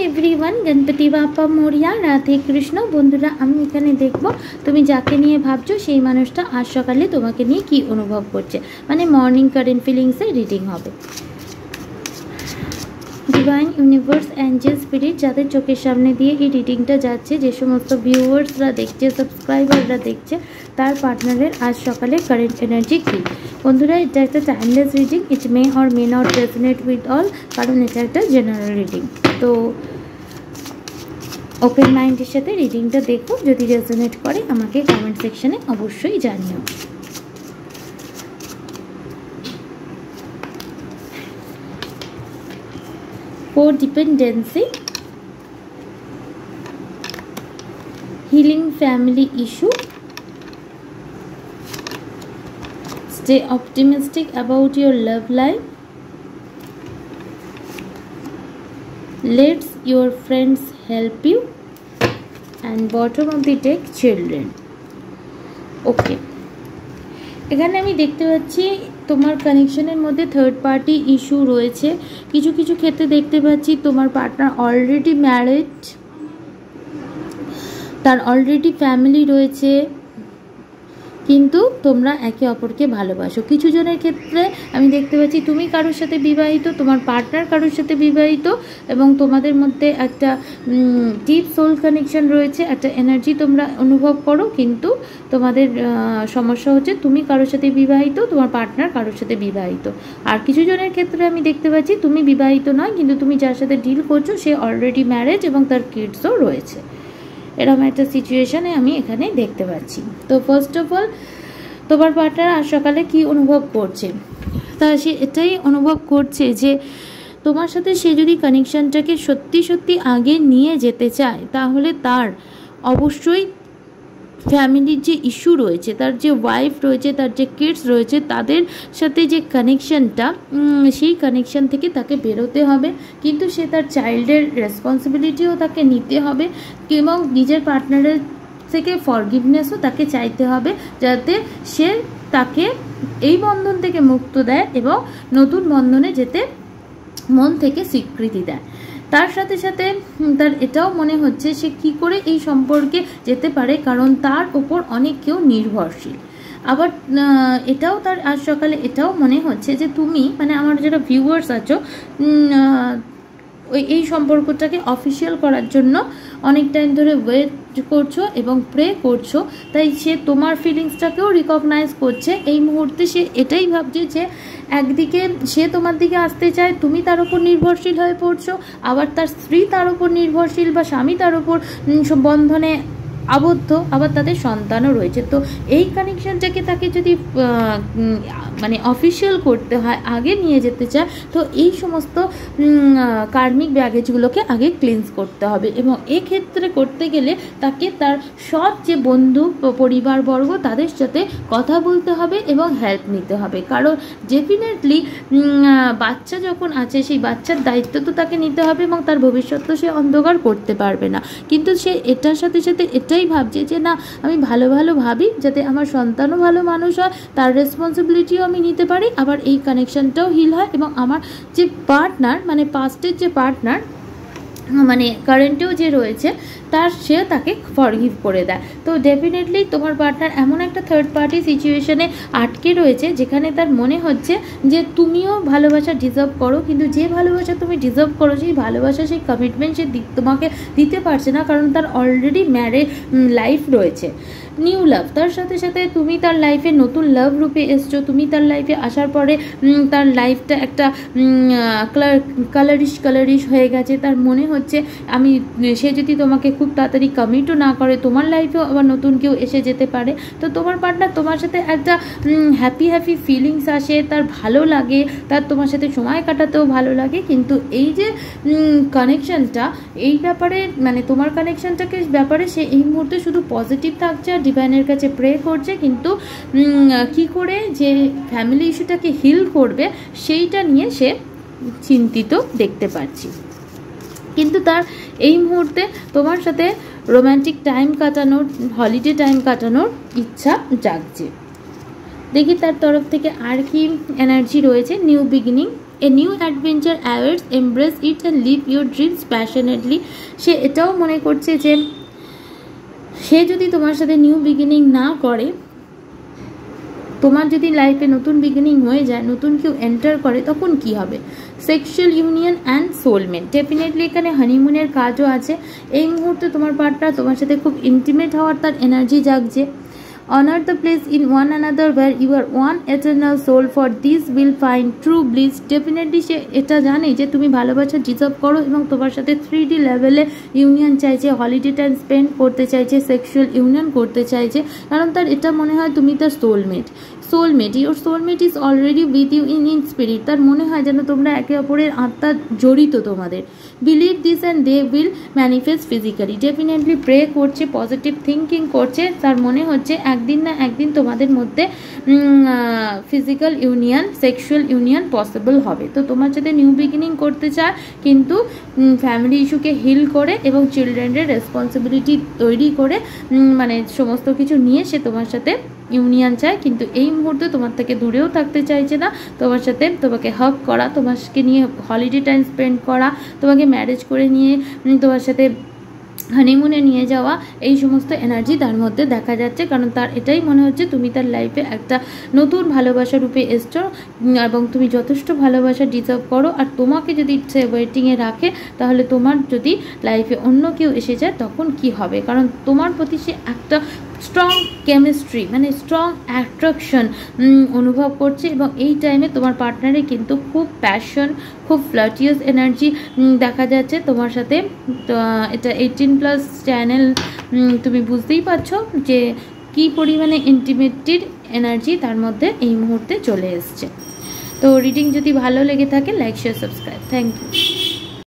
Everyone, Ganpati Bappa Moriya, Radhe Krishna. बंधुरा आमी एखाने देखबो तुमी जाके निये भाबछो सेई मानुषटा आज सकाले तोमाके निये कि अनुभव करछे, माने मर्निंग कारेंट फिलिंग्से रिडिंग होबे। डिवाइन यूनिवर्स एंजेल स्पिरिट जादेर चोखेर सामने दिए এই রিডিংটা যাচ্ছে, যে সমস্ত ভিউয়ার্সরা দেখছে, সাবস্ক্রাইবাররা দেখছে, তার পার্টনারের আজ সকালে কারেন্ট এনার্জি কী। বন্ধুরা, এটা একটা timeless reading, it May or may not resonate with all, কারণ এটা একটা জেনারেল রিডিং। তো ওপেন মাইন্ডের সাথে রিডিংটা দেখো, যদি রেজোনেট করে আমাকে কমেন্ট সেকশনে অবশ্যই জানিও। Codependency, healing family issue, stay optimistic about your love life, let your friends help you, and bottom of the deck, children. Okay, এখানে আমি দেখতে পাচ্ছি তোমার কানেকশনের মধ্যে থার্ড পার্টি ইস্যু রয়েছে। কিছু কিছু ক্ষেত্রে দেখতে পাচ্ছি তোমার পার্টনার অলরেডি ম্যারিড, তার অলরেডি ফ্যামিলি রয়েছে, কিন্তু তোমরা একে অপরকে ভালোবাসো। কিছু জনের ক্ষেত্রে আমি দেখতে পাচ্ছি তুমি কারোর সাথে বিবাহিত, তোমার পার্টনার কারোর সাথে বিবাহিত, এবং তোমাদের মধ্যে একটা ডিপ সোল কানেকশন রয়েছে, একটা এনার্জি তোমরা অনুভব করো, কিন্তু তোমাদের সমস্যা হচ্ছে তুমি কারোর সাথে বিবাহিত, তোমার পার্টনার কারোর সাথে বিবাহিত। আর কিছু জনের ক্ষেত্রে আমি দেখতে পাচ্ছি তুমি বিবাহিত নয়, কিন্তু তুমি যার সাথে ডিল করছো সে অলরেডি ম্যারেজ এবং তার কিডসও রয়েছে। এরকম একটা সিচুয়েশানে আমি এখানে দেখতে পাচ্ছি। তো ফার্স্ট অফ অল তোমার পার্টনার আজ সকালে কি অনুভব করছে, তা সে এটাই অনুভব করছে যে তোমার সাথে সে যদি কানেকশানটাকে সত্যি সত্যি আগে নিয়ে যেতে চায়, তাহলে তার অবশ্যই ফ্যামিলির যে ইস্যু রয়েছে, তার যে ওয়াইফ রয়েছে, তার যে কিডস রয়েছে, তাদের সাথে যে কানেকশানটা, সেই কানেকশান থেকে তাকে বেরোতে হবে, কিন্তু সে তার চাইল্ডের রেসপন্সিবিলিটিও তাকে নিতে হবে, এবং নিজের পার্টনারের থেকে ফরগিভনেসও তাকে চাইতে হবে, যাতে সে তাকে এই বন্ধন থেকে মুক্ত দেয় এবং নতুন বন্ধনে যেতে মন থেকে স্বীকৃতি দেয়। তার সাথে সাথে তার এটাও মনে হচ্ছে সে কি করে এই সম্পর্কে যেতে পারে, কারণ তার ওপর অনেক কেউ নির্ভরশীল। আবার এটাও তার আজ সকালে এটাও মনে হচ্ছে যে তুমি, মানে আমার যারা ভিউয়ার্স আছো, এই সম্পর্কটাকে অফিসিয়াল করার জন্য অনেক টাইম ধরে ওয়েট করছো এবং প্রে করছো, তাই সে তোমার ফিলিংসটাকেও রিকগনাইজ করছে। এই মুহূর্তে সে এটাই ভাবছে যে একদিকে সে তোমার দিকে আসতে চায়, তুমি তার উপর নির্ভরশীল হয়ে পড়ছো, আবার তার স্ত্রী তার উপর নির্ভরশীল বা স্বামী তার উপর বন্ধনে আবদ্ধ, আবার তাদের সন্তানও রয়েছে। তো এই কানেকশানটাকে তাকে যদি মানে অফিসিয়াল করতে হয়, আগে নিয়ে যেতে চায়, তো এই সমস্ত কার্মিক ব্যাগেজগুলোকে আগে ক্লিনস করতে হবে, এবং এক্ষেত্রে করতে গেলে তাকে তার সব যে বন্ধু পরিবারবর্গ তাদের সাথে কথা বলতে হবে এবং হেল্প নিতে হবে, কারণ ডেফিনেটলি বাচ্চা যখন আছে সেই বাচ্চার দায়িত্ব তো তাকে নিতে হবে, এবং তার ভবিষ্যৎ তো সে অন্ধকার করতে পারবে না, কিন্তু সে এটার সাথে সাথে এটাই ভাবছে যে না, আমি ভালো ভালো ভাবি যাতে আমার সন্তানও ভালো মানুষ হয়, তার রেসপন্সিবিলিটিও আমি নিতে পারি, আবার এই কানেকশানটাও হিল হয়, এবং আমার যে পার্টনার, মানে পাস্টের যে পার্টনার, মানে কারেন্টেও যে রয়েছে, তার সে তাকে ফরগিভ করে দেয়। তো ডেফিনেটলি তোমার পার্টনার এমন একটা থার্ড পার্টি সিচুয়েশনে আটকে রয়েছে যেখানে তার মনে হচ্ছে যে তুমিও ভালোবাসা ডিজার্ভ করো, কিন্তু যে ভালোবাসা তুমি ডিজার্ভ করো সেই ভালোবাসা, সেই কমিটমেন্ট সে তোমাকে দিতে পারছে না, কারণ তার অলরেডি ম্যারেজ লাইফ রয়েছে, নিউ লাভ। তার সাথে সাথে তুমি তার লাইফে নতুন লাভ রূপে এসছো, তুমি তার লাইফে আসার পরে তার লাইফটা একটা কালারিশ হয়ে গেছে। তার মনে হচ্ছে সে যদি তোমাকে খুব তাড়াতাড়ি কমিটও না করে, তোমার লাইফেও আবার নতুন কেউ এসে যেতে পারে। তো তোমার পার্টনার তোমার সাথে একটা হ্যাপি ফিলিংস আসে, তার ভালো লাগে, তার তোমার সাথে সময় কাটাতেও ভালো লাগে, কিন্তু এই যে কানেকশানটা, এই ব্যাপারে মানে তোমার কানেকশানটাকে ব্যাপারে সে এই মুহূর্তে শুধু পজিটিভ থাকছে আর ডিভাইনের কাছে প্রে করছে, কিন্তু কি করে যে ফ্যামিলি ইস্যুটাকে হিল করবে সেইটা নিয়ে সে চিন্তিত দেখতে পাচ্ছি। কিন্তু তার এই মুহূর্তে তোমার সাথে রোম্যান্টিক টাইম কাটানোর, হলিডে টাইম কাটানোর ইচ্ছা জাগছে। দেখি তার তরফ থেকে আর কি এনার্জি রয়েছে। New beginning, a new adventure awaits, embrace it and live your dreams passionately. সে এটাও মনে করছে যে সে যদি তোমার সাথে নিউ বিগিনিং না করে, তোমার যদি লাইফে নতুন বিগিনিং হয়ে যায়, নতুন কেউ এন্টার করে, তখন কি হবে? Sexual union and soulmate, definitely এখানে হানিমুনের কাজও আছে। এই মুহূর্তে তোমার পার্টনার তোমার সাথে খুব ইন্টিমেট হওয়ার তার এনার্জি জাগছে। Honor the place in one another where you are one eternal soul, for this will find true bliss. Definitely সে এটা জানে যে তুমি ভালোবাসা ডিজার্ভ করো এবং তোমার সাথে 3D লেভেলে ইউনিয়ন চাইছে, হলিডে টাইম স্পেন্ড করতে চাইছে, সেক্সুয়াল ইউনিয়ন করতে চাইছে, কারণ তার এটা মনে হয় তুমি তার soulmate. Your soulmate is already with you in spirit. তার মনে হয় যেন তোমরা একে অপরের আত্মা জড়িত তোমাদের। Believe this and they will manifest physically. Definitely pray করছে, পজিটিভ থিঙ্কিং করছে, তার মনে হচ্ছে একদিন না একদিন তোমাদের মধ্যে physical union, sexual union possible হবে। তো তোমার সাথে নিউ বিগিনিং করতে চায়, কিন্তু ফ্যামিলি ইস্যুকে হিল করে এবং চিলড্রেনের রেসপন্সিবিলিটি তৈরি করে, মানে সমস্ত কিছু নিয়ে সে তোমার সাথে ইউনিয়ন চায়, কিন্তু এই মুহূর্তে তোমার থেকে দূরেও থাকতে চাইছে না। তোমার সাথে তোমাকে হাগ করা, তোমাকে নিয়ে হলিডে টাইম স্পেন্ড করা, তোমাকে ম্যারেজ করে নিয়ে তোমার সাথে হানিমুনে নিয়ে যাওয়া, এই সমস্ত এনার্জি তার মধ্যে দেখা যাচ্ছে, কারণ তার এটাই মনে হচ্ছে তুমি তার লাইফে একটা নতুন ভালোবাসা রূপে এসছো এবং তুমি যথেষ্ট ভালোবাসা ডিজার্ভ করো। আর তোমাকে যদি সে ওয়েটিংয়ে রাখে, তাহলে তোমার যদি লাইফে অন্য কেউ এসে যায় তখন কি হবে? কারণ তোমার প্রতি সে একটা স্ট্রং কেমিস্ট্রি, মানে স্ট্রং অ্যাট্রাকশন অনুভব করছে, এবং এই টাইমে তোমার পার্টনারে কিন্তু খুব প্যাশন, খুব ফ্লার্টিয়াস এনার্জি দেখা যাচ্ছে তোমার সাথে। তো এটা 18+ চ্যানেল, তুমি বুঝতেই পারছো যে কী পরিমাণে ইন্টিমেটেড এনার্জি তার মধ্যে এই মুহূর্তে চলে এসছে। তো রিডিং যদি ভালো লেগে থাকে, like, share, subscribe. Thank you.